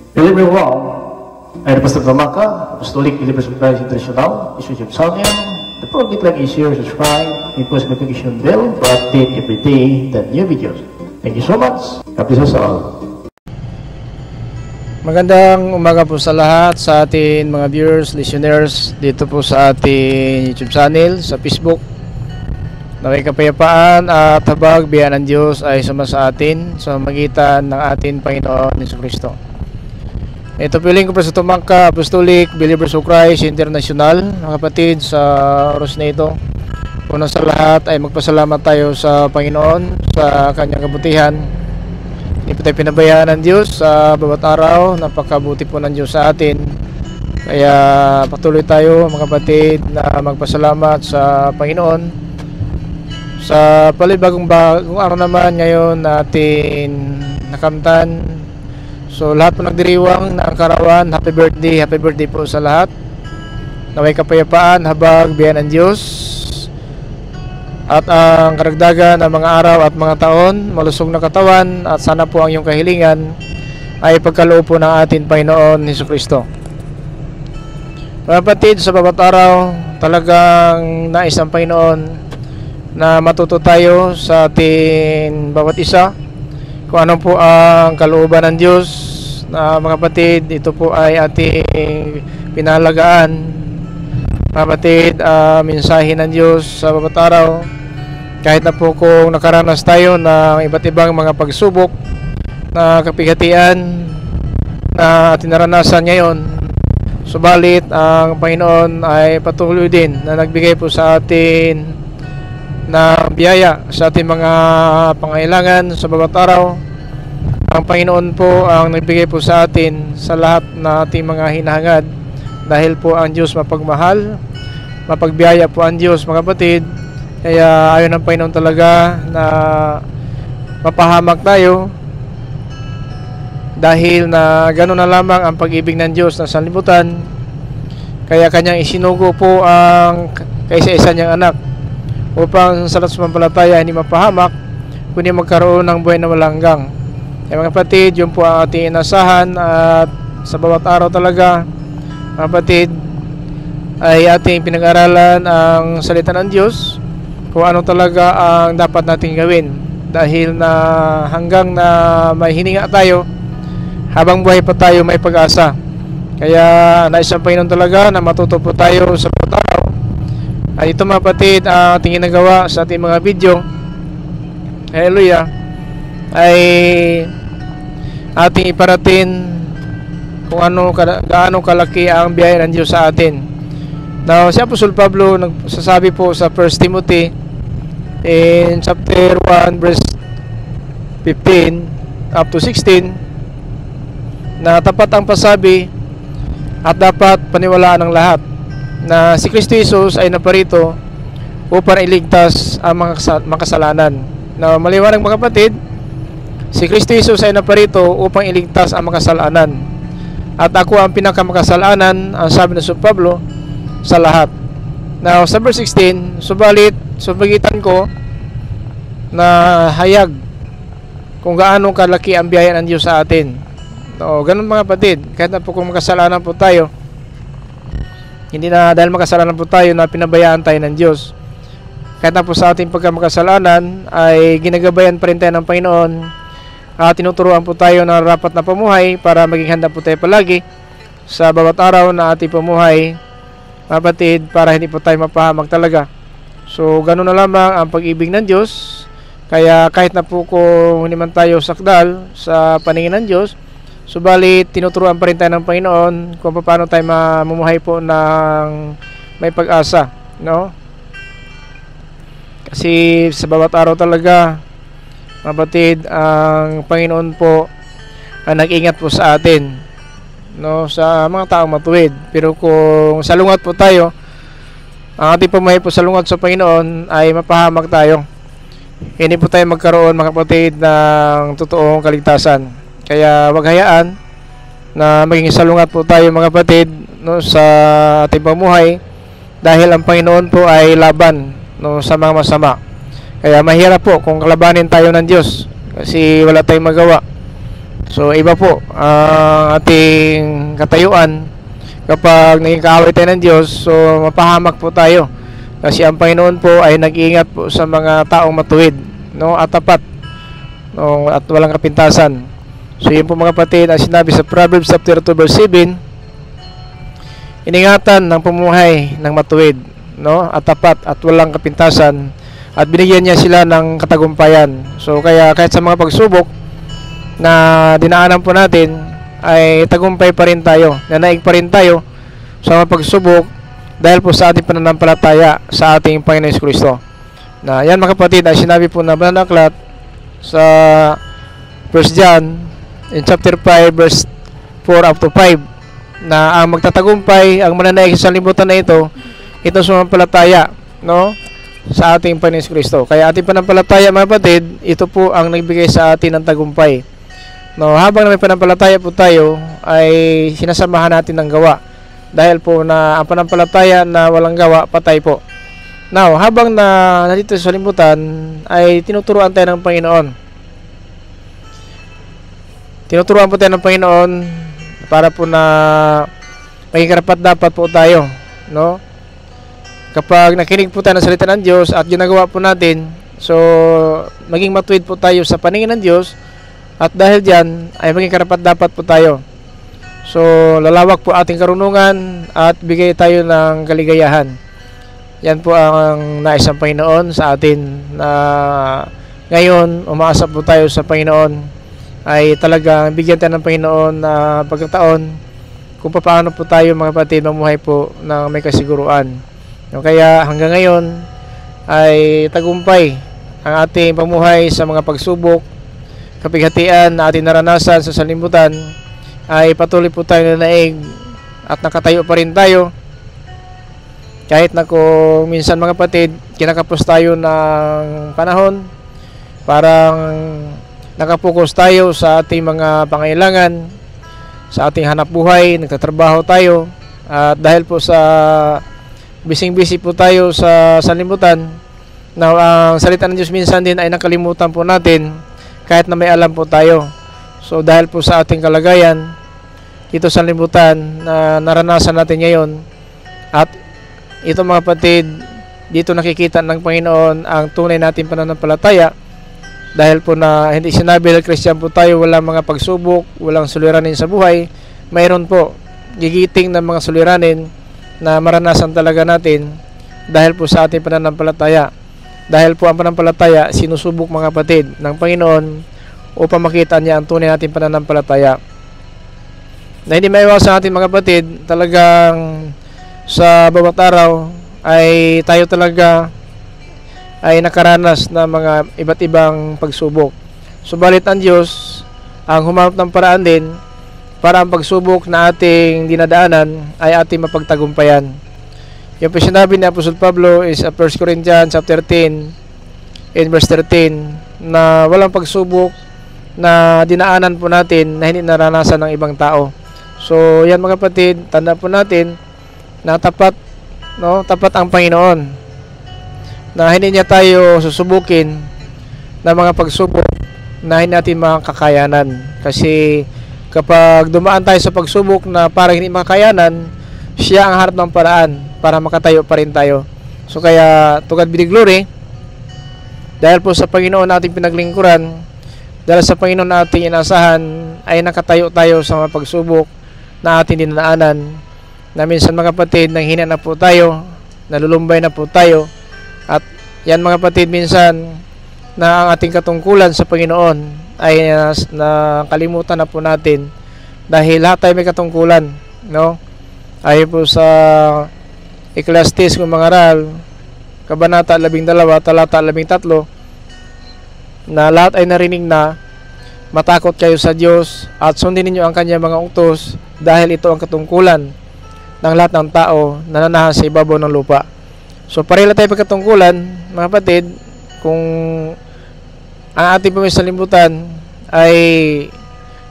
Believe me wrong, ay Pastor Tamaka, Apostolic Believers of Christ International, Bishop Samuel. The program like is here, subscribe, and post notification bell to update every day the new videos. Thank you so much. God bless us all. Magandang umaga po sa lahat, sa ating mga viewers, listeners dito po sa ating YouTube channel, sa Facebook. Naway kapayapaan at habag biyaya ng Diyos ay sumasa atin sa magitan ng ating Panginoon Jesucristo. Ito piling ko pa sa Tumangka Apostolic Believers of Christ International, mga kapatid, sa oras na ito. Una sa lahat ay magpasalamat tayo sa Panginoon sa kanyang kabutihan. Hindi po tayo pinabayaan ng Diyos sa bawat araw. Napakabuti po ng Diyos sa atin. Kaya patuloy tayo, mga kapatid, na magpasalamat sa Panginoon. Sa bagong araw naman ngayon natin nakamtan. So lahat po nagdiriwang ng karawan, happy birthday po sa lahat. Naway kapayapaan, habag biyaya ng Diyos. At ang karagdagan ng mga araw at mga taon, malusog na katawan, at sana po ang iyong kahilingan ay pagkaloob po ng ating Panginoon Jesucristo. Mga kapatid, sa bawat araw, talagang nais ng Panginoon na matuto tayo sa ating bawat isa kung ano po ang kalooban ng Diyos. Na mga kapatid, ito po ay ating pinahalagaan. Mga kapatid, mensahe ng Diyos sa bawat araw. Kahit na po kung nakaranas tayo ng iba't ibang mga pagsubok na kapighatian na ating naranasan ngayon, subalit ang Panginoon ay patuloy din na nagbigay po sa atin na biyaya sa ating mga pangailangan sa bawat araw. Ang Panginoon po ang nagbigay po sa atin sa lahat na ating mga hinahangad, dahil po ang Diyos mapagmahal, mapagbiyaya po ang Diyos, mga kapatid. Kaya ayon ng Panginoon talaga na mapahamak tayo, dahil na gano'n na lamang ang pag-ibig ng Diyos na sanlibutan. Kaya kanyang isinugo po ang kaisa-isa niyang anak upang sa lahat sumampalataya hindi mapahamak, kundi magkaroon ng buhay na walang hanggang. Kaya mga kapatid, yun po ang ating inasahan. At sa bawat araw talaga, mga kapatid, ay ating pinag-aralan ang salita ng Diyos, kung ano talaga ang dapat nating gawin, dahil na hanggang na may hininga tayo, habang buhay pa tayo, may pag-asa. Kaya nais ang Panginoon talaga na matuto po tayo sa bawat araw. At ito, mga kapatid, ang ating ginagawa sa ating mga video, hallelujah, ay ating iparatin kung gaano kalaki ang biyaya ng Diyos sa atin. Now, si Apostol Pablo nagsasabi po sa 1 Timothy in chapter 1 verse 15 up to 16 na tapat ang pasabi at dapat paniwalaan ng lahat na si Kristo Jesus ay naparito upang iligtas ang mga makasalanan. Now, maliwanag, mga kapatid, si Kristo Jesus ay naparito upang iligtas ang makasalanan. At ako ang pinakamakasalanan, ang sabi ng Apostol Pablo, sa lahat. Now, sa verse 16, subalit, subagitan ko na hayag kung gaano kalaki ang biyaya ng Diyos sa atin. No, ganun, mga kapatid, kahit na po kung makasalanan po tayo, hindi na dahil makasalanan po tayo na pinabayaan tayo ng Diyos. Kahit na po sa ating pagkamakasalanan ay ginagabayan pa rin tayo ng Panginoon. Tinuturuan po tayo na rapat na pamuhay para maging handa po tayo palagi sa bawat araw na ating pamuhay, kapatid, para hindi po tayo mapahamak talaga. So ganoon na lamang ang pag-ibig ng Diyos. Kaya kahit na po kung hindi man tayo sakdal sa paningin ng Diyos, subalit tinuturuan pa rin tayo ng Panginoon kung paano tayo mamumuhay po ng may pag-asa, no? Kasi sa bawat araw talaga, kapatid, ang Panginoon po ang nag-ingat po sa atin, no, sa mga taong matuwid. Pero kung salungat po tayo, ang ating pamahay po salungat sa Panginoon, ay mapahamak tayo. Hindi po tayo magkaroon, mga kapatid, ng totoong kaligtasan. Kaya wag hayaan na maging salungat po tayo, mga kapatid, no, sa ating pamuhay, dahil ang Panginoon po ay laban, no, sa mga masama. Kaya mahirap po kung kalabanin tayo ng Diyos, kasi wala tayong magawa. So iba po ang ating katayuan kapag naging kaaway tayo ng Diyos. So mapahamak po tayo kasi ang Panginoon po ay nag-iingat po sa mga taong matuwid, no, at tapat, no, at walang kapintasan. So yun po mga kapatid ang sinabi sa Proverbs chapter 2 verse 7, iningatan ng pamumuhay ng matuwid, no, at tapat at walang kapintasan, at binigyan niya sila ng katagumpayan. So kaya kahit sa mga pagsubok na dinaanan po natin ay tagumpay pa rin tayo, nanaig pa rin tayo sa mga pagsubok dahil po sa ating pananampalataya sa ating Panginoon Jesucristo. Na yan mga kapatid ay sinabi po na banal na aklat sa 1 John in chapter 5 verse 4 up to 5 na ang magtatagumpay, ang mananaig sa libutan na ito sumampalataya, no, sa ating Panginoon Jesucristo. Kaya ating pananampalataya mga kapatid, ito po ang nagbigay sa atin ng tagumpay. No, habang may pananampalataya po tayo ay sinasamahan natin ng gawa. Dahil po na ang pananampalataya na walang gawa, patay po. Now, habang nandito sa libutan ay tinuturuan tayo ng Panginoon. Tinuturuan po tayo ng Panginoon para po na maging karapat-dapat po tayo, no? Kapag nakinig po tayo ng salita ng Diyos at ginagawa po natin, so maging matuwid po tayo sa paningin ng Diyos, at dahil diyan ay maging karapat-dapat po tayo. So lalawak po ating karunungan at bigay tayo ng kaligayahan. Yan po ang nais ng Panginoon sa atin, na ngayon umaasa po tayo sa Panginoon ay talagang bigyan tayo ng Panginoon na pagkataon kung paano po tayo mga kapatid mamuhay po ng may kasiguruan. Kaya hanggang ngayon ay tagumpay ang ating pamuhay sa mga pagsubok, kapighatian na ating naranasan sa salimutan, ay patuloy po tayo nanaig at nakatayo pa rin tayo. Kahit na kung minsan mga kapatid, kinakapos tayo ng panahon, parang nakapokus tayo sa ating mga pangailangan, sa ating hanap buhay, nagtatrabaho tayo, at dahil po sa bising-busy po tayo sa salimutan, na ang salita ng Diyos minsan din ay nakalimutan po natin kahit na may alam po tayo. So dahil po sa ating kalagayan dito sa libutan na naranasan natin ngayon, at ito mga kapatid, dito nakikita ng Panginoon ang tunay natin pananampalataya, dahil po na hindi sinabi na Christian po tayo walang mga pagsubok, walang suliranin sa buhay. Mayroon po gigiting ng mga suliranin na maranasan talaga natin dahil po sa ating pananampalataya. Dahil po ang pananampalataya sinusubok mga kapatid ng Panginoon upang makita niya ang tunay nating pananampalataya. Na hindi maiwasan natin mga kapatid, talagang sa bawat araw ay tayo talaga ay nakaranas ng mga iba't ibang pagsubok. Subalit ang Diyos ang humanap ng paraan din para ang pagsubok na ating dinadaanan ay ating mapagtagumpayan. Yung po sinabi ni Apostol Pablo is 1 Corinthians chapter 10 in verse 13 na walang pagsubok na dinaanan po natin na hindi naranasan ng ibang tao. So yan mga kapatid, tanda po natin na tapat, no, tapat ang Panginoon, na hindi niya tayo susubukin na mga pagsubok na hindi natin makakayanan. Kasi kapag dumaan tayo sa pagsubok na parang hindi makakayanan, siya ang harap ng paraan para makatayo pa rin tayo. So kaya to God be the glory, dahil po sa Panginoon nating pinaglingkuran, dahil sa Panginoon nating inasahan, ay nakatayo tayo sa mga pagsubok na ating dinaanan, na minsan mga kapatid nang hina na po tayo, nalulumbay na po tayo, at yan mga kapatid minsan na ang ating katungkulan sa Panginoon ay nakalimutan na po natin, dahil lahat tayo may katungkulan, no? Ayon po sa Ecclesiastes kung mangaral, Kabanata 12, talata 13, na lahat ay narinig na, matakot kayo sa Diyos at sundin ninyo ang kanyang mga utos, dahil ito ang katungkulan ng lahat ng tao na nananahan sa ibabaw ng lupa. So pareho tayo pagkatungkulan mga kapatid, kung ang ating pamisalimutan ay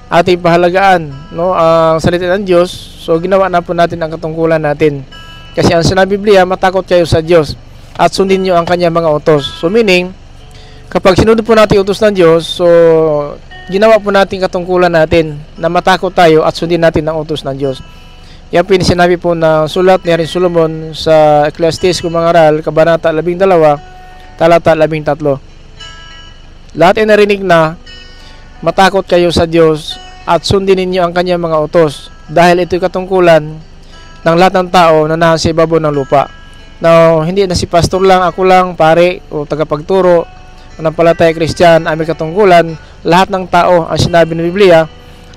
ating pahalagaan, no, ang salita ng Diyos, so ginawa na po natin ang katungkulan natin. Kasi ang sinabi Biblia, matakot kayo sa Diyos at sundin nyo ang kanyang mga utos. So meaning, kapag sinunod po natin utos ng Diyos, so ginawa po natin katungkulan natin na matakot tayo at sundin natin ang utos ng Diyos. Yan po yung sinabi po na sulat ni Haring Solomon sa Ecclesiastes kung mangaral, Kabanata 12, Talata 13. Lahat ay narinig na matakot kayo sa Diyos at sundin ninyo ang kanyang mga utos, dahil ito'y katungkulan ng lahat ng tao na nasa ibabaw ng lupa. Now, hindi na si pastor lang, ako lang, pare o tagapagturo, manampalataya Christian ay may katungkulan. Lahat ng tao ang sinabi ng Biblia,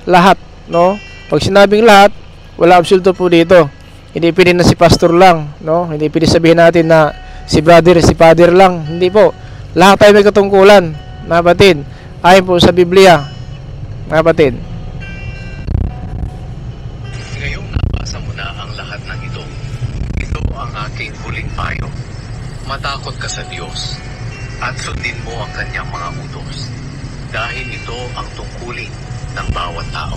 lahat, no? Pag sinabing lahat, wala absoluto po dito. Hindi pwede na si pastor lang, no? Hindi pwede sabihin natin na si brother, si father lang. Hindi po. Lahat tayo may katungkulan, mga kapatid. Ayon po sa Biblia, mga kapatid. Ngayong nabasa mo na ang lahat ng ito, ito ang aking huling payo. Matakot ka sa Diyos at sundin mo ang kanyang mga utos, dahil ito ang tungkulin ng bawat tao.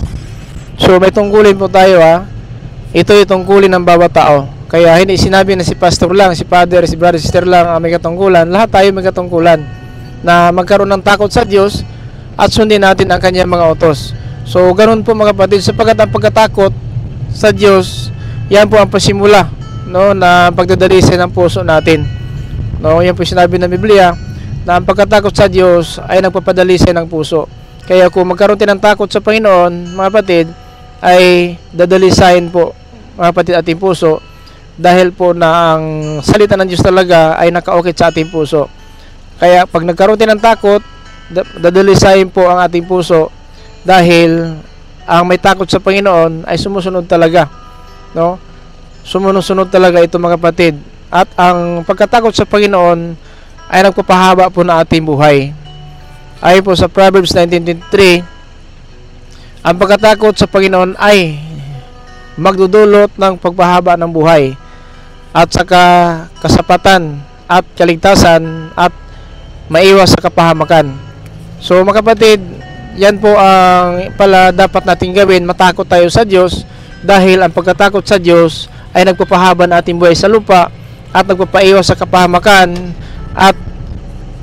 So may tungkulin po tayo, ha. Ito yung tungkulin ng bawat tao. Kaya hindi sinabi na si pastor lang, si father, si brother, sister lang ang may katungkulan. Lahat tayo may katungkulan na magkaroon ng takot sa Diyos at sundin natin ang kanyang mga utos. So ganoon po mga kapatid, sapagkat ang pagkatakot sa Diyos, yan po ang pasimula, no, na pagdadalisay ng puso natin. No, yan po sinabi ng Biblia na ang pagkatakot sa Diyos ay nagpapadalisay ng puso. Kaya kung magkaroon tayo ng takot sa Panginoon, mga kapatid, ay dadalisayin po, mga kapatid, ating puso, dahil po na ang salita ng Diyos talaga ay nakaukit sa ating puso. Kaya pag nagkaroon tayo ng takot, dadalisayin po ang ating puso, dahil ang may takot sa Panginoon ay sumusunod talaga, no? Sumusunod talaga ito, mga kapatid. At ang pagkatakot sa Panginoon ay nagpapahaba po na ating buhay. Ayon po sa Proverbs 19:23, ang pagkatakot sa Panginoon ay magdudulot ng pagpahaba ng buhay at saka kasapatan at kaligtasan at maiwas sa kapahamakan. So mga kapatid, yan po ang pala dapat nating gawin, matakot tayo sa Diyos, dahil ang pagkatakot sa Diyos ay nagpapahaba ng ating buhay sa lupa at nagpapaiwas sa kapahamakan at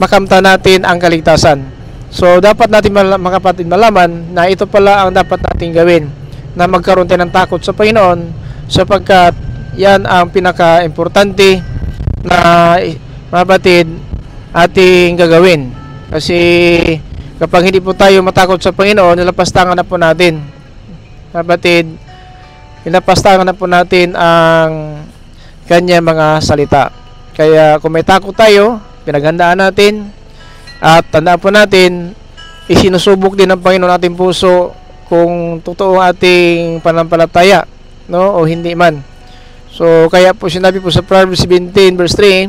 makamta natin ang kaligtasan. So dapat natin mga kapatid malaman na ito pala ang dapat nating gawin, na magkaroon tayo ng takot sa Panginoon, sapagkat yan ang pinaka-importante na, mga kapatid, ating gagawin. Kasi kapag hindi po tayo matakot sa Panginoon, nilapastangan na po natin, mga kapatid, nilapastangan na po natin ang kanya mga salita. Kaya kung may takot tayo, pinaghandaan natin, at tandaan po natin, isinusubok din ng Panginoon ating puso kung totoo ang ating pananampalataya, no, o hindi man. So kaya po sinabi po sa Proverbs 17 verse 3,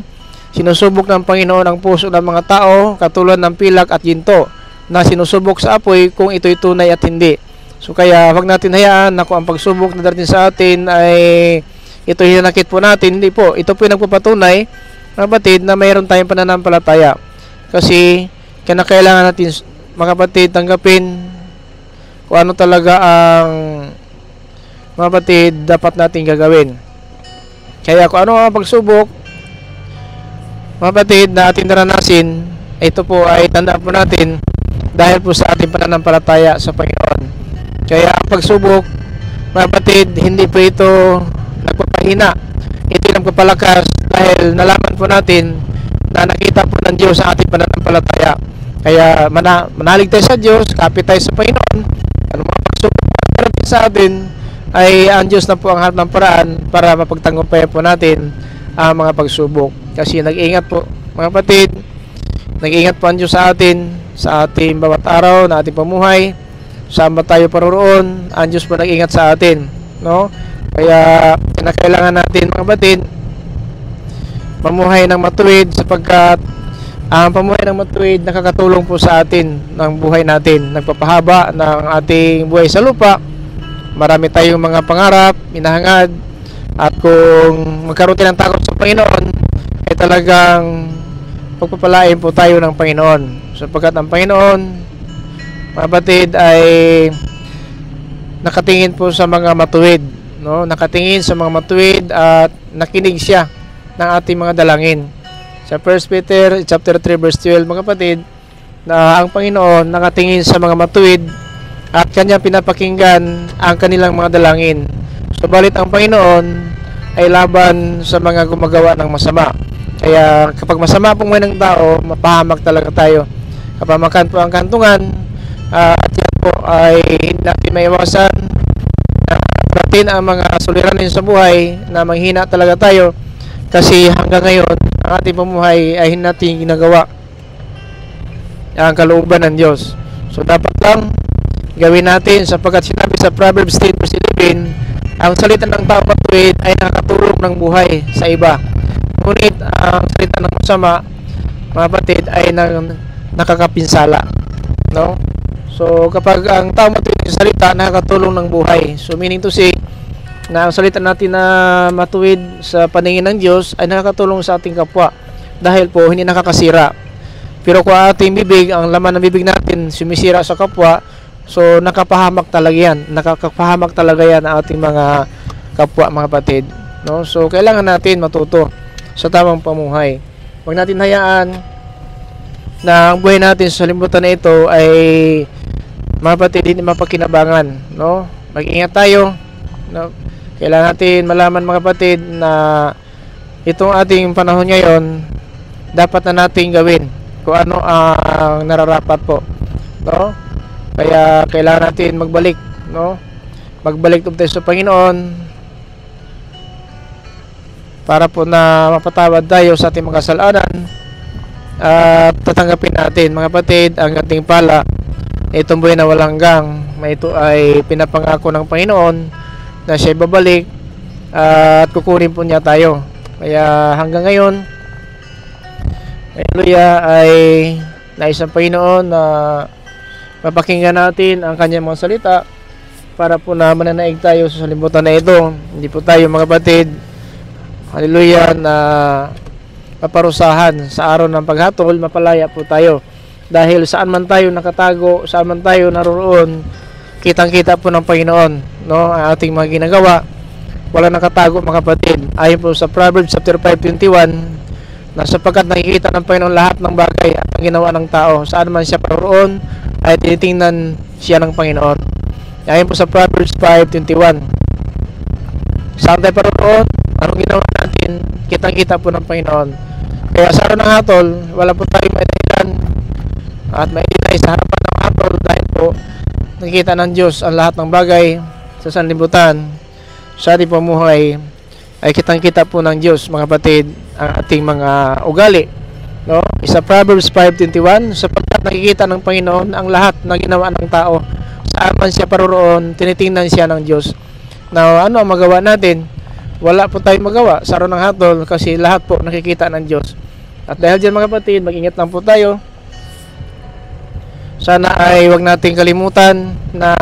sinusubok ng Panginoon ang puso ng mga tao katulad ng pilak at ginto na sinusubok sa apoy kung ito'y tunay at hindi. So kaya wag natin hayaan na kung ang pagsubok na darating sa atin ay ito hinanakit po natin. Hindi po, ito po yung nagpapatunay, mga kapatid, na mayroon tayong pananampalataya. Kasi kailangan natin, mga kapatid, tanggapin kung ano talaga ang, mga kapatid, dapat natin gagawin. Kaya kung ano ang pagsubok, mga kapatid, na ating naranasin, ito po ay tandaan po natin dahil po sa ating pananampalataya sa Panginoon. Kaya ang pagsubok, mga kapatid, hindi po ito nagpapahina, ito nagpapalakas, dahil nalaman po natin na nakita po ng Diyos ang ating pananampalataya. Kaya manalig tayo sa Diyos, kapit tayo sa Panginoon. Ano mga pagsubok natin sa atin, ay ang Diyos na po ang harap ng paraan para mapagtagumpayan po natin ang mga pagsubok. Kasi nag-iingat po, mga kapatid, nag-iingat po ang Diyos sa atin, sa ating bawat araw na ating pamuhay. Saan ba tayo paroroon, ang Diyos po nag-iingat sa atin, no? Kaya kailangan natin, mga kapatid, mamuhay ng matuwid, sapagkat ang pamuhay ng matuwid nakakatulong po sa atin ng buhay natin, nagpapahaba ng ating buhay sa lupa. Marami tayong mga pangarap, minahangad, at kung magkaroon tayo ng takot sa Panginoon, ay talagang pagpapalain po tayo ng Panginoon, sapagkat ang Panginoon, mga kapatid, ay nakatingin po sa mga matuwid, no? Nakatingin sa mga matuwid at nakinig siya ng ating mga dalangin. Sa 1 Peter chapter 3 verse 12, mga kapatid, na ang Panginoon nakatingin sa mga matuwid at kanyang pinapakinggan ang kanilang mga dalangin. Subalit ang Panginoon ay laban sa mga gumagawa ng masama. Kaya kapag masama pong may ng tao, mapahamak talaga tayo. Kapamakan po ang kantungan, at yan po ay hindi natin maiwasan na natin ang mga suliranin sa buhay na manghina talaga tayo. Kasi hanggang ngayon, ang ating pamuhay ay hindi natin ginagawa ang kalooban ng Diyos. So dapat lang gawin natin, sapagkat sinabi sa Proverbs 10:11, ang salita ng tao matuwid ay nakakatulong ng buhay sa iba. Ngunit ang salita ng masama, mga kapatid, ay nakakapinsala, no? So kapag ang tao matuwid sa salita, nakakatulong ng buhay. So meaning to say na ang salita natin na matuwid sa paningin ng Diyos ay nakakatulong sa ating kapwa dahil po hindi nakakasira. Pero kung ating bibig, ang laman ng bibig natin sumisira sa kapwa, so nakapahamak talaga yan. Nakakapahamak talaga yan ang ating mga kapwa, mga kapatid, no? So kailangan natin matuto sa tamang pamuhay. Huwag natin hayaan na ang buhay natin sa limutan na ito ay, mga kapatid, hindi mapakinabangan, no? Mag-ingat tayo, no? Kailangan natin malaman, mga kapatid, na itong ating panahon ngayon dapat na nating gawin kung ano ang nararapat po, no? Kaya kailangan natin magbalik, no? Magbalik tayo sa Panginoon para po na mapatawad tayo sa ating mga kasalanan at tatanggapin natin, mga kapatid, ang ating pala itong buhay na walang hanggang. Ito ay pinapangako ng Panginoon na siya babalik at kukunin po niya tayo. Kaya hanggang ngayon, hallelujah, ay nais ng Panginoon na mapakinggan natin ang kanyang mga salita para po na mananaig tayo sa salimutan na ito. Hindi po tayo, mga kapatid, hallelujah, na paparusahan sa araw ng paghatol. Mapalaya po tayo dahil saan man tayo nakatago, saan man tayo naroroon, kitang-kita po ng Panginoon, no, ang ating mga ginagawa. Wala nakatago, mga kapatid. Ayon po sa Proverbs chapter 5:21, na sapagkat nakikita ng Panginoon lahat ng bagay at ang ginawa ng tao, saan man siya paroroon ay tinitingnan siya ng Panginoon. Ayon po sa Proverbs 5:21, saan tayo paroroon, anong ginawa natin, kitang-kita po ng Panginoon. Kaya sa araw ng hatol, wala po tayong maidahilan at maidinay sa harapan ng hatol dahil po nakikita ng Diyos ang lahat ng bagay sa sanlibutan. Sa ating pamuhay ay kitang-kita po ng Diyos, mga kapatid, ang ating mga ugali, no? Isa Proverbs 5:21, sapagkat nakikita ng Panginoon ang lahat na ginawa ng tao, saan man siya paroroon, tinitingnan siya ng Diyos. Now, ano ang magawa natin? Wala po tayong magawa sa araw ng hatol kasi lahat po nakikita ng Diyos. At dahil dyan, mga kapatid, mag-ingat lang po tayo. Sana ay wag nating kalimutan na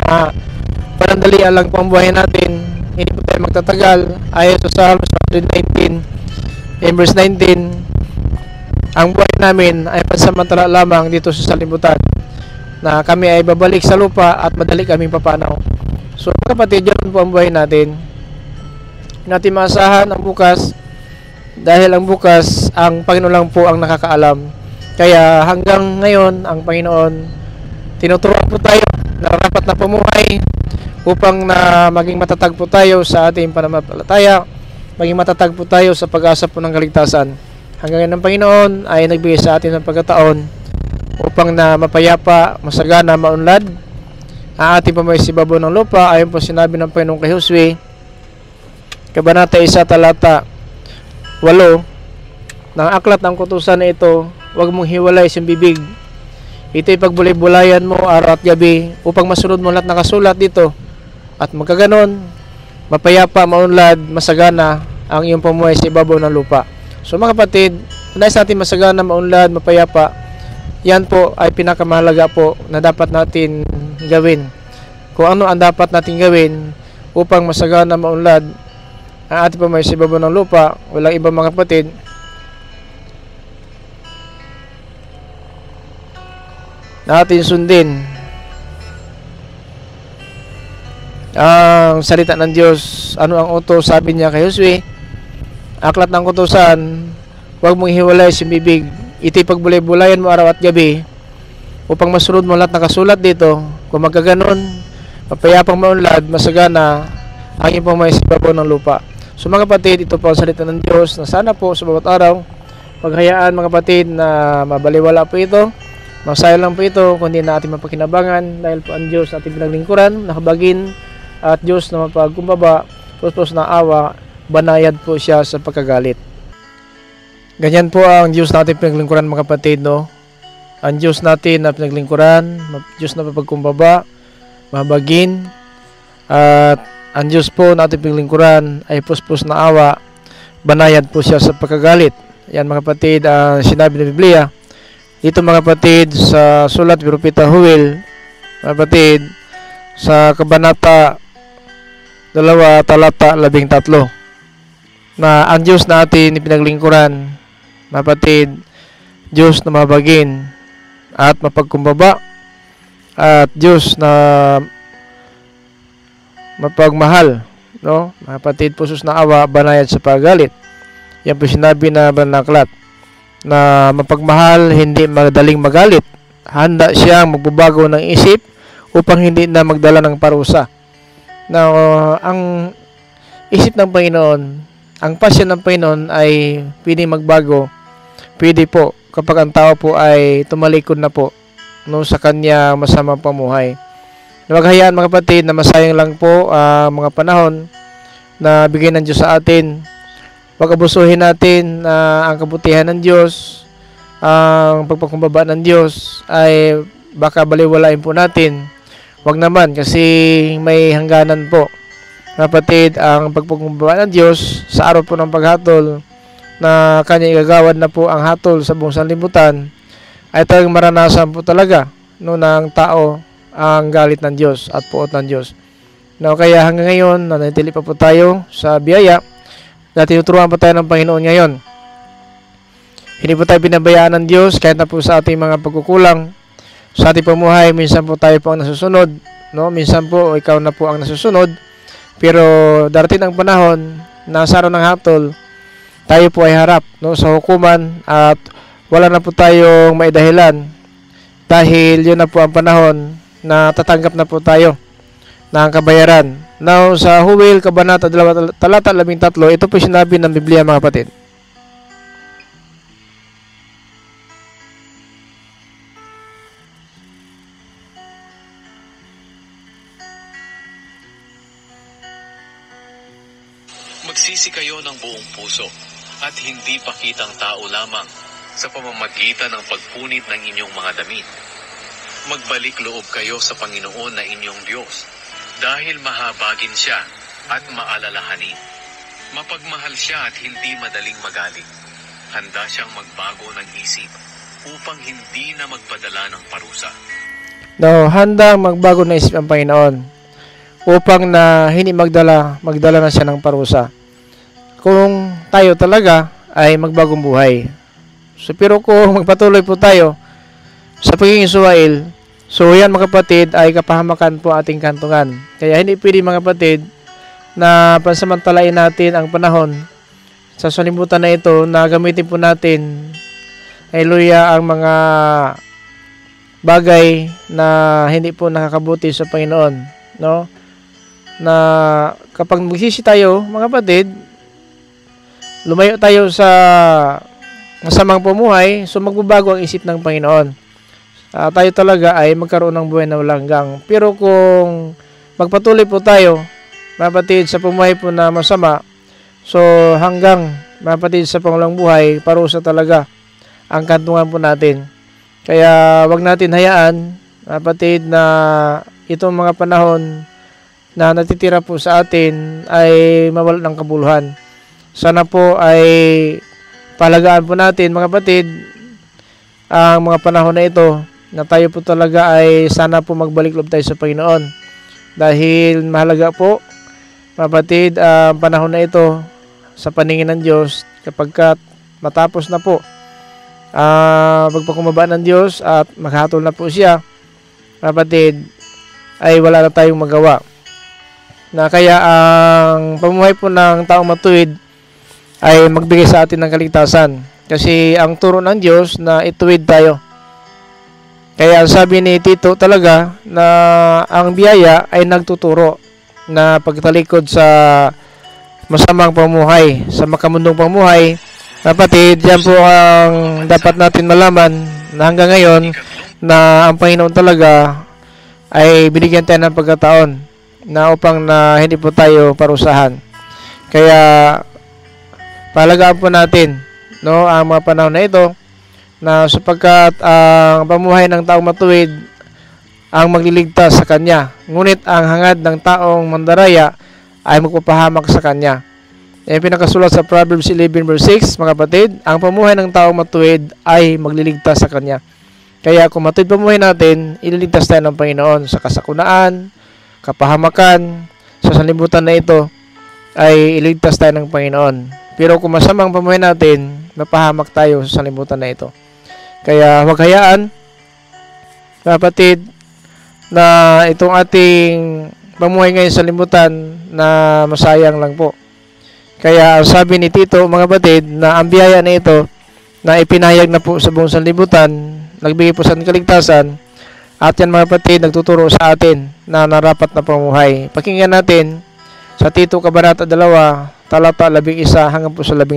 panandalian lang po ang buhay natin. Hindi po tayo magtatagal. Ayon sa Psalms 119 verse 19, ang buhay namin ay pansamantala lamang dito sa salimutan, na kami ay babalik sa lupa at madali kaming papanaw. So, mga kapatid, yan po ang buhay natin. Natin maasahan ang bukas dahil ang bukas, ang Panginoon lang po ang nakakaalam. Kaya hanggang ngayon, ang Panginoon tinuturuan po tayo na rapat na pamuhay upang na maging matatag po tayo sa ating pananampalataya, maging matatag po tayo sa pag-asa po ng kaligtasan. Hanggang ngayon, ang Panginoon ay nagbigay sa atin ng pagkataon upang na mapayapa, masagana, maunlad ang ating pamuhay sa ibabaw ng lupa. Ayon po sinabi ng Panginoon kay Josue, Kabanata 1 talata 8, ng aklat ng kutusan na ito, huwag mong hiwalay sa bibig. Ito'y pagbulay-bulayan mo araw at gabi upang masunod mo lahat nakasulat dito, at magkaganon, mapayapa, maunlad, masagana ang iyong pamuhay sa ibabaw ng lupa. So, mga kapatid, nais natin masagana, maunlad, mapayapa, yan po ay pinakamahalaga po na dapat natin gawin. Kung ano ang dapat natin gawin upang masagana, maunlad ang ating pamuhay sa ibabaw ng lupa, walang iba, mga kapatid, natin sundin ang salita ng Diyos. Ano ang utos? Sabi niya kay Josue, aklat ng kutusan, huwag mong hiwalay sa bibig. Ito'y pagbulay-bulayan mo araw at gabi upang masunod mo lahat nakasulat dito. Kung magkaganon, mapayapang maunlad, masagana ang iyong pamumuhay sa ibabaw ng lupa. So mga kapatid, ito po ang salita ng Diyos na sana po sa bawat araw, paghayaan mga kapatid na mabaliwala po ito, masaya lang po ito, kundi na ating mapakinabangan dahil po ang Diyos ating pinaglingkuran, nakabagin, at Diyos na mapagkumbaba, puspos na awa, banayad po siya sa pagkagalit. Ganyan po ang Diyos natin pinaglingkuran mga kapatid, no? Ang Diyos natin na pinaglingkuran, Diyos na mapagkumbaba, mabagin, at ang Diyos po na ating pinaglingkuran ay puspos na awa, banayad po siya sa pagkagalit. Yan mga kapatid, ang sinabi ng Biblia. Dito mga kapatid sa sulat ni Propeta Joel, mga kapatid, sa kabanata 2 talata 13, na ang Diyos na atin ipinaglingkuran, mga kapatid, Diyos na mabagin at mapagkumbaba, at Diyos na mapagmahal, no? Mga kapatid, pusos na awa, banayad sa paggalit. Yan po sinabi na banaklat, na mapagmahal, hindi madaling magalit. Handa siyang magbabago ng isip upang hindi na magdala ng parusa. Now, ang isip ng Panginoon, ang pasyon ng Panginoon ay pwede magbago. Pwede po kapag ang tao po ay tumalikod na po, no, sa kanya masamang pamuhay. Maghayaan mga kapatid na masayang lang po ang mga panahon na bigay ng Diyos sa atin. Huwag abusuhin natin ang kabutihan ng Diyos, ang pagpakumbaba ng Diyos ay baka baliwalain po natin. Huwag naman kasi may hangganan po. Kapatid, ang pagpakumbaba ng Diyos sa araw po ng paghatol na kanya igagawad na po ang hatol sa buong sanlibutan ay talagang maranasan po talaga, no, ng tao ang galit ng Diyos at puot ng Diyos. Now, kaya hanggang ngayon, nanatili pa po tayo sa biyaya na tinuturuan pa tayo ng Panginoon ngayon. Hindi po tayo binabayaan ng Diyos kahit na po sa ating mga pagkukulang sa ating pamuhay. Minsan po tayo po ang nasusunod, no? Minsan po ikaw na po ang nasusunod, pero darating ang panahon na sa araw ng hatol tayo po ay harap, no, sa hukuman at wala na po tayong maidahilan dahil yun na po ang panahon na tatanggap na po tayo ng kabayaran. Now, sa Joel, kabanata 2 talata 13, ito po sinabi ng Biblia mga kapatid. Magsisi kayo ng buong puso at hindi pakitang tao lamang sa pamamagitan ng pagpunit ng inyong mga damit. Magbalik loob kayo sa Panginoon na inyong Diyos, dahil mahabagin siya at maalalahanin. Mapagmahal siya at hindi madaling magaling. Handa siyang magbago ng isip upang hindi na magpadala ng parusa. Now, handa magbago ng isip ang Panginoon upang na hindi magdala na siya ng parusa. Kung tayo talaga ay magbagong buhay. So, pero kung magpatuloy po tayo sa pagiging suwail, so yan mga kapatid ay kapahamakan po ating kantungan. Kaya hindi pwede mga kapatid na pansamantalain natin ang panahon sa sanlibutan na ito na gamitin po natin, haleluya, ang mga bagay na hindi po nakakabuti sa Panginoon, no? Na kapag magsisi tayo mga kapatid, lumayo tayo sa masamang pamuhay, so magbabago ang isip ng Panginoon. Tayo talaga ay magkaroon ng buhay na walang hanggang. Pero kung magpatuloy po tayo, mga kapatid, sa pamuhay po na masama, so hanggang, mga kapatid, sa pangulang buhay, parusa talaga ang kantungan po natin. Kaya wag natin hayaan, mga kapatid, na itong mga panahon na natitira po sa atin ay mawala ng kabuluhan. Sana po ay palagaan po natin mga kapatid ang mga panahon na ito na tayo po talaga ay sana po magbalik loob tayo sa Panginoon. Dahil mahalaga po mga kapatid ang panahon na ito sa paningin ng Diyos kapag matapos na po pagpakumbaba ng Diyos at maghatol na po siya, mga kapatid, ay wala na tayong magawa. Na kaya ang pamuhay po ng taong matuwid ay magbigay sa atin ng kaligtasan. Kasi ang turo ng Diyos na ituwid tayo. Kaya ang sabi ni Tito talaga na ang biyaya ay nagtuturo na pagtalikod sa masamang pamuhay, sa makamundong pamuhay. Kapatid, yan po ang dapat natin malaman na hanggang ngayon na ang Panginoon talaga ay binigyan tayo ng pagkataon na upang na hindi po tayo parusahan. Kaya pahalagaan po natin, no, ang mga panahon na ito, na sapagkat ang pamuhay ng taong matuwid ang magliligtas sa kanya, ngunit ang hangad ng taong mandaraya ay magpapahamak sa kanya. Pinakasulat sa Proverbs 11 verse 6, mga kapatid, ang pamuhay ng taong matuwid ay magliligtas sa kanya. Kaya kung matuwid pamuhay natin, ililigtas tayo ng Panginoon sa kasakunaan, kapahamakan, sa sanlibutan na ito ay ililigtas tayo ng Panginoon. Pero kung masamang pamuhay natin, napahamak tayo sa sanlibutan na ito. Kaya huwag hayaan, kapatid, na itong ating pamuhay ngayon sa limutan na masayang lang po. Kaya sabi ni Tito, mga kapatid, na ang biyaya na ito na ipinahayag na po sa buong sanlibutan, nagbigay po sa kaligtasan, at yan mga kapatid, nagtuturo sa atin na narapat na pamuhay. Pakinggan natin sa Tito Kabanata 2, talata 11 hanggang po sa 12.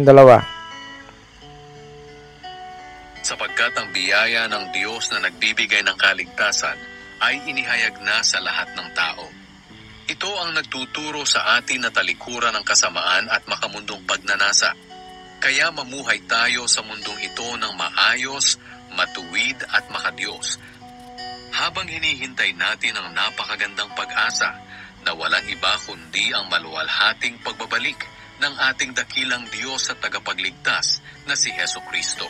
Sapagkat ang biyaya ng Diyos na nagbibigay ng kaligtasan ay inihayag na sa lahat ng tao. Ito ang nagtuturo sa atin na talikuran ng kasamaan at makamundong pagnanasa. Kaya mamuhay tayo sa mundong ito ng maayos, matuwid at makadiyos. Habang hinihintay natin ang napakagandang pag-asa na walang iba kundi ang maluwalhating pagbabalik ng ating dakilang Diyos at tagapagligtas na si Heso Kristo.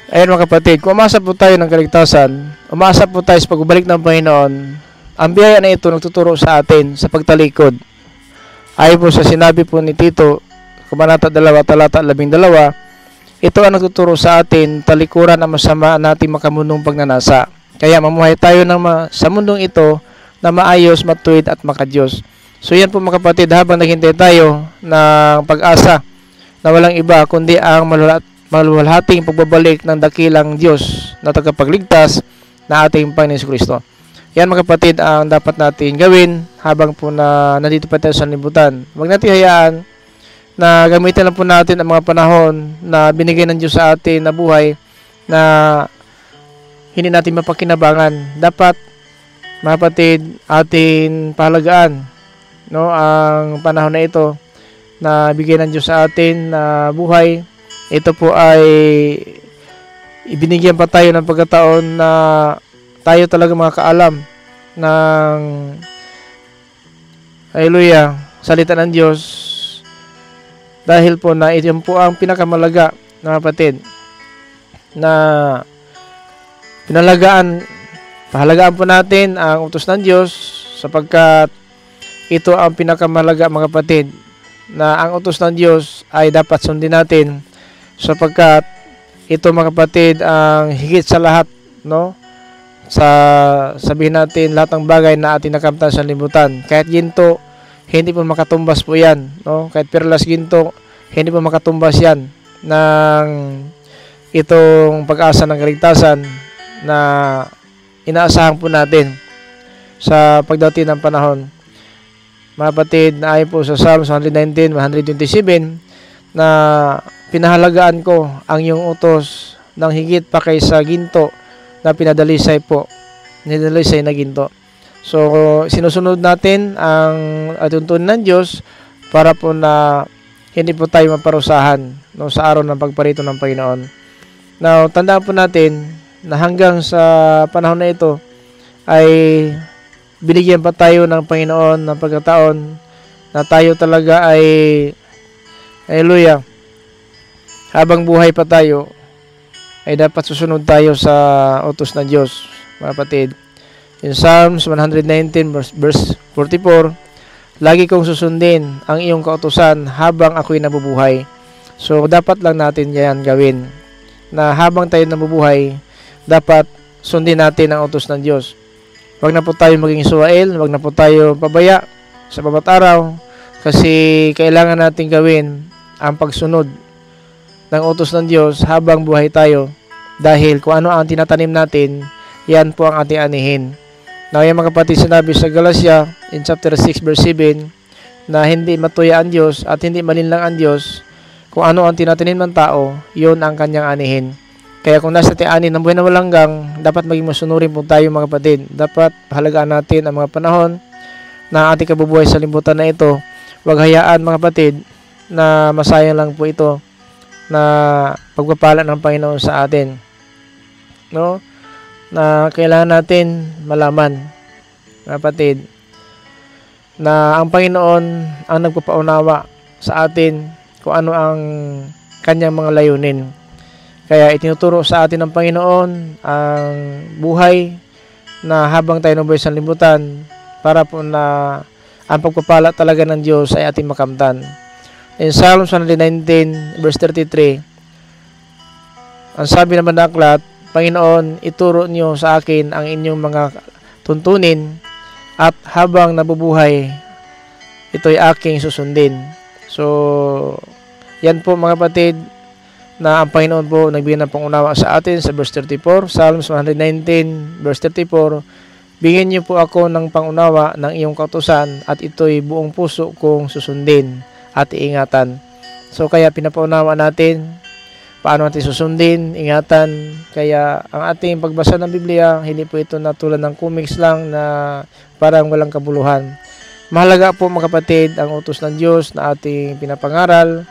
Ayun mga kapatid, kung umasa po tayo ng kaligtasan, umasa po tayo sa pagbabalik ng Panginoon, ang biyaya na ito nagtuturo sa atin sa pagtalikod. Ayon po sa sinabi po ni Tito, Kabanata 2, talata 12, ito ang nagtuturo sa atin, talikuran ang masama nating makamunong pagnanasa. Kaya mamuhay tayo sa mundong ito na maayos, matuwid at makadiyos. So yan po mga kapatid, habang naghintay tayo ng pag-asa na walang iba kundi ang maluwalhating pagbabalik ng dakilang Diyos na tagapagligtas na ating Panginoon Kristo. Yan mga kapatid ang dapat natin gawin habang po na nandito pa tayo sa libutan. Huwag natin hayaan na gamitin lang po natin ang mga panahon na binigay ng Diyos sa atin na buhay na hindi natin mapakinabangan. Dapat mga kapatid, atin pahalagaan, no, ang panahon na ito na bigay ng Diyos sa atin na buhay. Ito po ay ibinigyan pa tayo ng pagkataon na tayo talaga makakaalam ng hallelujah, salita ng Diyos, dahil po na ito po ang pinakamalaga na kapatid na pahalagaan po natin ang utos ng Diyos sapagkat ito ang pinakamalaga mga kapatid na ang utos ng Diyos ay dapat sundin natin sapagkat ito mga kapatid ang higit sa lahat, no? Sa sabihin natin lahat ng bagay na ating nakamtan sa libutan. Kahit ginto, hindi po makatumbas po yan, no? Kahit perlas ginto, hindi po makatumbas yan ng itong pag-asa ng kaligtasan na inaasahan po natin sa pagdating ng panahon. Mga kapatid, na ayon po sa Psalms 119, 127 na pinahalagaan ko ang iyong utos ng higit pa kaysa ginto na pinadalisay na ginto. So, sinusunod natin ang tuntunin ng Diyos para po na hindi po tayo maparusahan, no, sa araw ng pagparito ng Panginoon. Now, tandaan po natin na hanggang sa panahon na ito ay binigyan pa tayo ng Panginoon ng pagkataon na tayo talaga ay hallelujah, habang buhay pa tayo ay dapat susunod tayo sa utos ng Diyos, mga kapatid. In Psalms 119 verse 44, lagi kong susundin ang iyong kautusan habang ako'y nabubuhay. So dapat lang natin yan gawin, na habang tayo nabubuhay, dapat sundin natin ang utos ng Diyos. Huwag na po tayo maging suwail, huwag na po tayo pabaya sa bawat araw, kasi kailangan natin gawin ang pagsunod ng utos ng Diyos habang buhay tayo, dahil kung ano ang tinatanim natin, yan po ang ating anihin. Now, yung mga kapatid, sinabi sa Galatia in chapter 6 verse 7 na hindi matuya ang Diyos at hindi malinlang ang Diyos. Kung ano ang tinatanim ng tao, yun ang kanyang anihin. Kaya kung nasa tianin ng buhay na walanggang, dapat maging masunurin po tayo mga kapatid. Dapat halagaan natin ang mga panahon na ating kabubuhay sa libutan na ito. Huwag hayaan mga kapatid na masayang lang po ito na pagpapala ng Panginoon sa atin. No? Na kailangan natin malaman, mga kapatid, na ang Panginoon ang nagpapaunawa sa atin kung ano ang kanyang mga layunin. Kaya itinuturo sa atin ng Panginoon ang buhay na habang tayo nabuhay sa libutan para po na ang pagpapala talaga ng Diyos ay ating makamtan. In Psalms 119 verse 33, ang sabi naman ng aklat, Panginoon, ituro niyo sa akin ang inyong mga tuntunin at habang nabubuhay, ito'y aking susundin. So, yan po mga kapatid, na ang Panginoon po nagbigay ng pangunawa sa atin sa verse 34, Psalms 119 verse 34, bigyan niyo po ako ng pangunawa ng iyong kautusan at ito'y buong puso kong susundin at iingatan. So, kaya pinapaunawa natin paano natin susundin, ingatan. Kaya ang ating pagbasa ng Biblia, hindi po ito na tulad ng comics lang na parang walang kabuluhan. Mahalaga po mga kapatid ang utos ng Diyos na ating pinapangaral,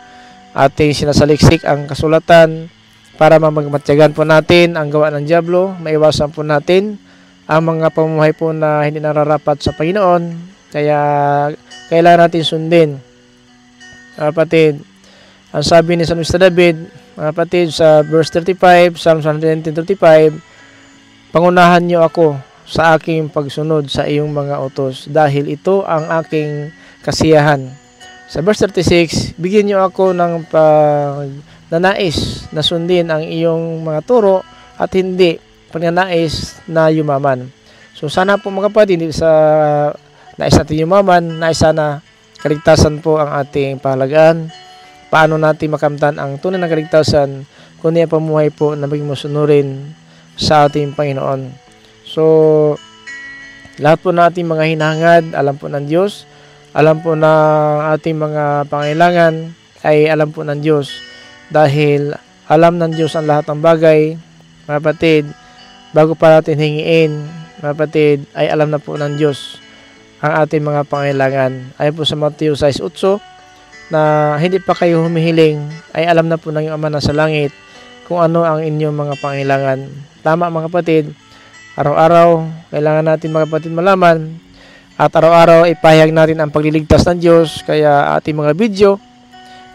ating sinasaliksik ang kasulatan para mamagmatyagan po natin ang gawa ng dyablo, maiwasan po natin ang mga pamumuhay po na hindi nararapat sa Panginoon. Kaya kailangan natin sundin. Mga kapatid, ang sabi ni Psalmista David, mga kapatid, sa verse 35, Psalm 135, pangunahan niyo ako sa aking pagsunod sa iyong mga utos dahil ito ang aking kasiyahan. Sa verse 36, bigyan niyo ako ng pagnanais na sundin ang iyong mga turo at hindi pagnanais na yumaman. So sana po mga kapatid, hindi sa nais natin yumaman, nais sana kaligtasan po ang ating pahalagaan. Paano natin makamtan ang tunay na kaligtasan kundi ang pamuhay po na maging masunurin sa ating Panginoon. So, lahat po nating mga hinahangad, alam po ng Diyos. Alam po na ating mga pangailangan ay alam po ng Diyos. Dahil alam ng Diyos ang lahat ng bagay, mga kapatid, bago pa natin hingiin, mga kapatid, ay alam na po ng Diyos ang ating mga pangailangan. Ayon po sa Matthew 6:8, na hindi pa kayo humihiling, ay alam na po ng iyong Ama na sa langit kung ano ang inyong mga pangailangan. Tama mga kapatid, araw-araw kailangan natin mga kapatid malaman at araw-araw ipahayag natin ang pagliligtas ng Diyos. Kaya ating mga video,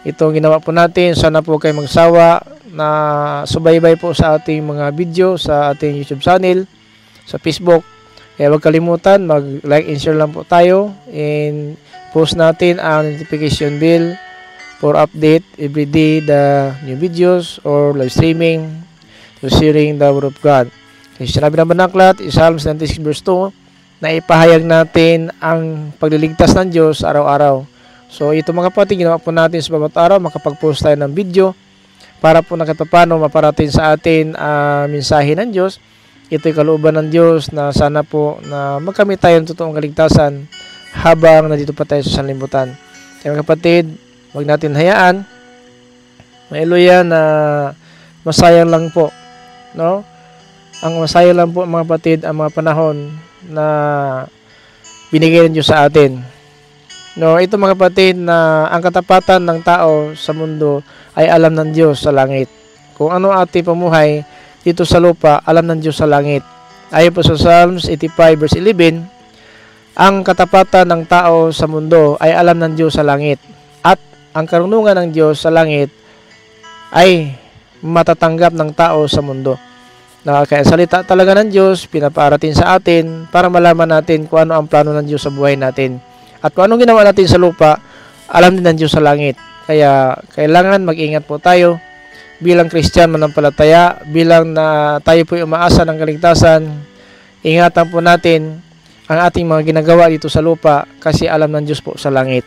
itong ginawa po natin, sana po kayo magsawa na subaybay po sa ating mga video sa ating YouTube channel, sa Facebook. Kaya huwag kalimutan, mag-like and share lang po tayo, and post natin ang notification bell for update every day the new videos or live streaming to sharing the Word of God. Kasi sinabi naman ng aklat, Psalms 96 verse 2, na ipahayag natin ang pagliligtas ng Diyos araw-araw. So ito mga kapatid, ginawa po natin sa bawat araw, makapag-post tayo ng video para po nakatapano maparating sa atin ang mensahe ng Diyos. Ito'y kalooban ng Diyos na sana po na magkamit tayo ng totoong kaligtasan habang nandito pa tayo sa sanlibutan. Kaya mga kapatid, huwag natin hayaan mailuya na masayang lang po, no? Ang masayang lang po mga kapatid ang mga panahon na binigay ng Diyos sa atin. No, ito mga kapatid, na ang katapatan ng tao sa mundo ay alam ng Diyos sa langit. Kung ano ating pamuhay dito sa lupa, alam ng Diyos sa langit. Ayon po sa Psalms 85 verse 11, ang katapatan ng tao sa mundo ay alam ng Diyos sa langit, at ang karunungan ng Diyos sa langit ay matatanggap ng tao sa mundo. Kaya salita talaga ng Diyos, pinaparating sa atin para malaman natin kung ano ang plano ng Diyos sa buhay natin. At kung anong ginawa natin sa lupa, alam din ng Diyos sa langit. Kaya kailangan mag-ingat po tayo bilang Christian manampalataya, bilang na tayo po umaasa ng kaligtasan. Ingatan po natin ang ating mga ginagawa dito sa lupa kasi alam ng Diyos po sa langit.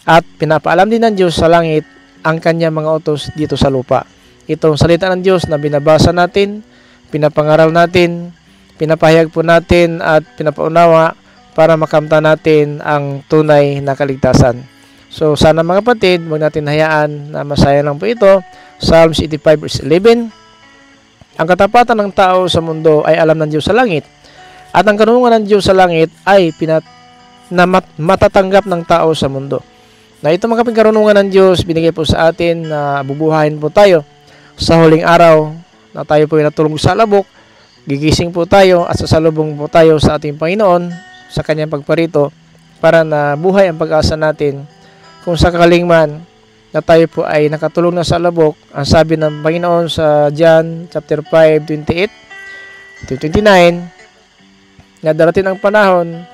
At pinapaalam din ng Diyos sa langit ang kanyang mga utos dito sa lupa. Itong salita ng Diyos na binabasa natin, pinapangaral natin, pinapahayag po natin at pinapaunawa para makamtan natin ang tunay na kaligtasan. So sana mga kapatid, huwag natin hayaan na masaya lang po ito. Psalms 85 verse 11. Ang katapatan ng tao sa mundo ay alam ng Diyos sa langit, at ang karunungan ng Diyos sa langit ay matatanggap ng tao sa mundo. Na ito mga karunungan ng Diyos binigay po sa atin na bubuhayin po tayo sa huling araw na tayo po ay natulog sa labok, gigising po tayo at sasalubong po tayo sa ating Panginoon sa kanyang pagparito para na buhay ang pag-asa natin. Kung sakaling man na tayo po ay nakatulog na sa labok, ang sabi ng Panginoon sa John chapter 5, 28 to 29, na darating ang panahon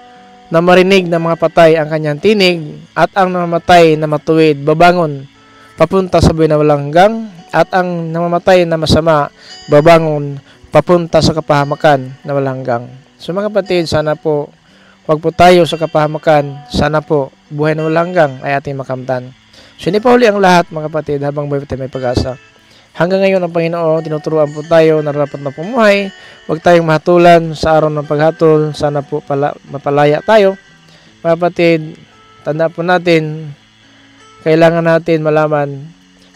na marinig ng mga patay ang kanyang tinig, at ang namamatay na matuwid babangon papunta sa buhay na walang hanggang, at ang namamatay na masama babangon papunta sa kapahamakan na walang hanggang. So mga kapatid, sana po wag po tayo sa kapahamakan, sana po buhay na walang hanggang ay ating makamtan. So hindi pa huli ang lahat mga kapatid, habang buhay tayo may pag-asa. Hanggang ngayon ang Panginoon, tinuturuan po tayo na dapat na pumuhay. Huwag tayong mahatulan sa araw ng paghatol. Sana po mapalaya tayo. Mga kapatid, tanda po natin, kailangan natin malaman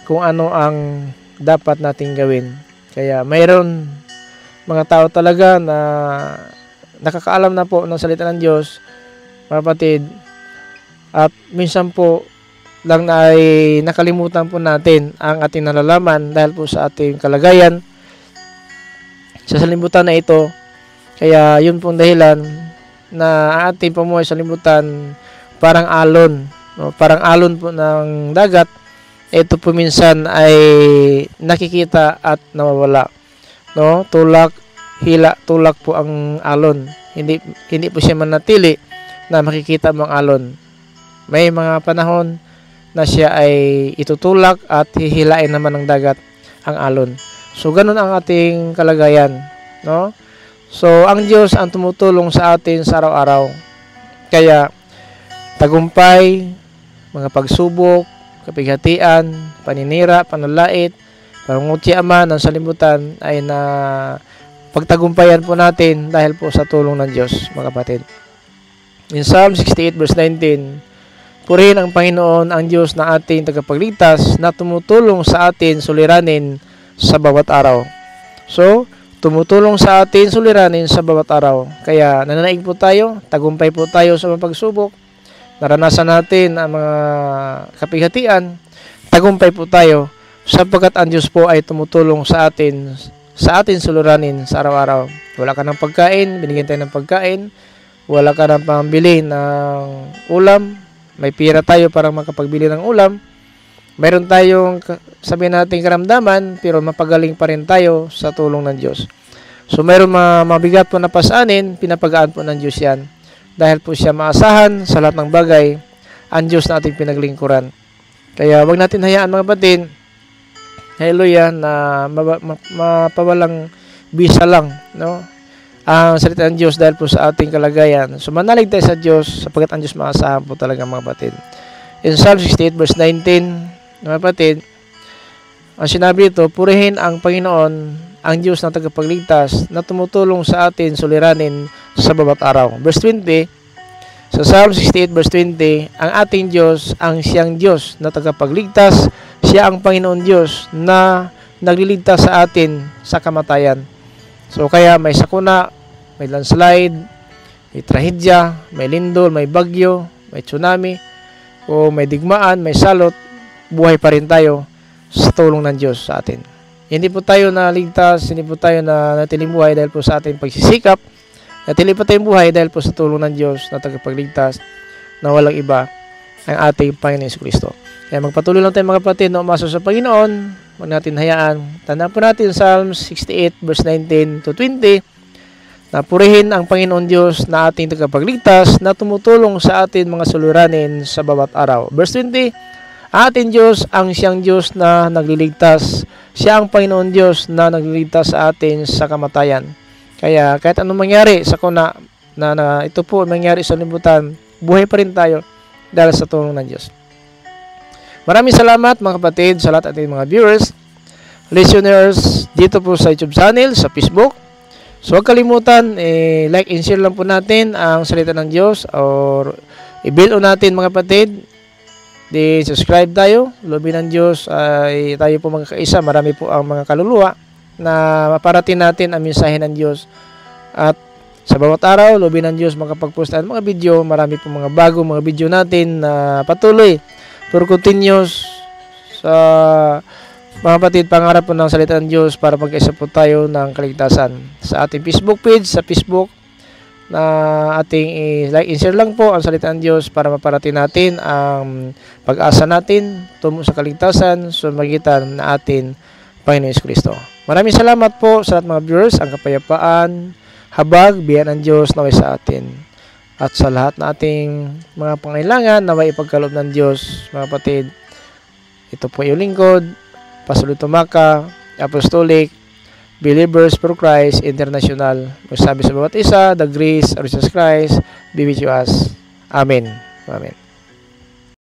kung ano ang dapat nating gawin. Kaya mayroon mga tao talaga na nakakaalam na po ng salita ng Diyos, mga kapatid, at minsan po lang na ay nakalimutan po natin ang ating nalalaman dahil po sa ating kalagayan sa salimutan na ito. Kaya yun pong dahilan na ating pamuhay sa limutan parang alon, no? Parang alon po ng dagat. Ito po minsan ay nakikita at nawawala, no? Tulak po ang alon. Hindi po siya manatili na makikita mo ang alon. May mga panahon na siya ay itutulak at hihilain naman ng dagat ang alon. So ganun ang ating kalagayan, no? So ang Diyos ang tumutulong sa atin sa araw-araw. Kaya tagumpay, mga pagsubok, kapighatian, paninira, panalait, pangungutya man ng salimutan ay na pagtagumpayan po natin dahil po sa tulong ng Diyos, mga kapatid. In Psalm 68 verse 19, purihin ang Panginoon, ang Diyos na ating tagapagligtas, na tumutulong sa atin suliranin sa bawat araw. So, tumutulong sa atin suliranin sa bawat araw. Kaya nananaig po tayo, tagumpay po tayo sa mga pagsubok, naranasan natin ang mga kapighatian, tagumpay po tayo sapagkat ang Diyos po ay tumutulong sa atin suliranin sa araw-araw. Wala ka ng pagkain, binigyan tayo ng pagkain. Wala ka ng pambili ng ulam, may pira tayo para makapagbili ng ulam. Mayroon tayong sabihin natin karamdaman, pero mapagaling pa rin tayo sa tulong ng Diyos. So mayroon mabigat po na pasanin, pinapagaan po ng Diyos yan. Dahil po siya maasahan sa lahat ng bagay, ang Diyos na ating pinaglingkuran. Kaya wag natin hayaan mga kapatid, hallelujah, na mapawalang bisa lang, no? Ang salita ng Diyos dahil po sa ating kalagayan. So manalig tayo sa Diyos sapagkat ang Diyos maasahan po talaga mga kapatid. In Psalm 68 verse 19, mga kapatid, ang sinabi ito, purihin ang Panginoon, ang Diyos na tagapagligtas, na tumutulong sa atin suliranin sa bawat araw. Verse 20, sa Psalm 68 verse 20, ang ating Diyos, ang siyang Diyos na tagapagligtas, siya ang Panginoon Diyos na nagliligtas sa atin sa kamatayan. So kaya may sakuna, may landslide, may trahedya, may lindol, may bagyo, may tsunami, o may digmaan, may salot, buhay pa rin tayo sa tulong ng Diyos sa atin. Hindi po tayo naligtas, hindi po tayo natiling buhay dahil po sa ating pagsisikap. Natili po tayong buhay dahil po sa tulong ng Diyos na tagapagligtas na walang iba ang ating Panginoon Jesucristo. Kaya magpatuloy lang tayo mga kapatid na umasa sa Panginoon. Huwag natin hayaan. Tandaan po natin Psalm 68 verse 19 to 20 na purihin ang Panginoon Diyos na ating tagapagligtas na tumutulong sa atin mga suliranin sa bawat araw. Verse 20, ating Diyos ang siyang Diyos na nagliligtas. Siya ang Panginoon Diyos na nagliligtas sa atin sa kamatayan. Kaya kahit anong mangyari sa kuna na ito po mangyari sa libutan, buhay pa rin tayo dahil sa tulong ng Diyos. Maraming salamat mga kapatid sa lahat ating mga viewers, listeners dito po sa YouTube channel, sa Facebook, So huwag kalimutan, like and share lang po natin ang salita ng Diyos, or i-build natin mga kapatid. Di subscribe tayo. Loobin ng Diyos ay tayo po magkakaisa. Marami po ang mga kaluluwa na maparating natin ang mensahe ng Diyos. At sa bawat araw, loobin ng Diyos makapag-post tayo ng mga video. Marami po mga bago mga video natin na patuloy for continuous sa mga kapatid, pangarap po ng salita ng Diyos para magkaisa po tayo ng kaligtasan. Sa ating Facebook page, sa Facebook, na ating like and share lang po ang salita ng Diyos para maparating natin ang pag-asa natin tungo sa kaligtasan sa magitan na atin Panginoon Kristo. Maraming salamat po sa lahat mga viewers. Ang kapayapaan, habag, biyaya ng Diyos naway sa atin. At sa lahat na ating mga pangailangan naway ipagkaloob ng Diyos, mga kapatid. Ito po yung lingkod, Pastor Tumaka, Apostolic Believers for Christ International. Magsabi sa bawat isa, the grace of Jesus Christ be with you us. Amen. Amen.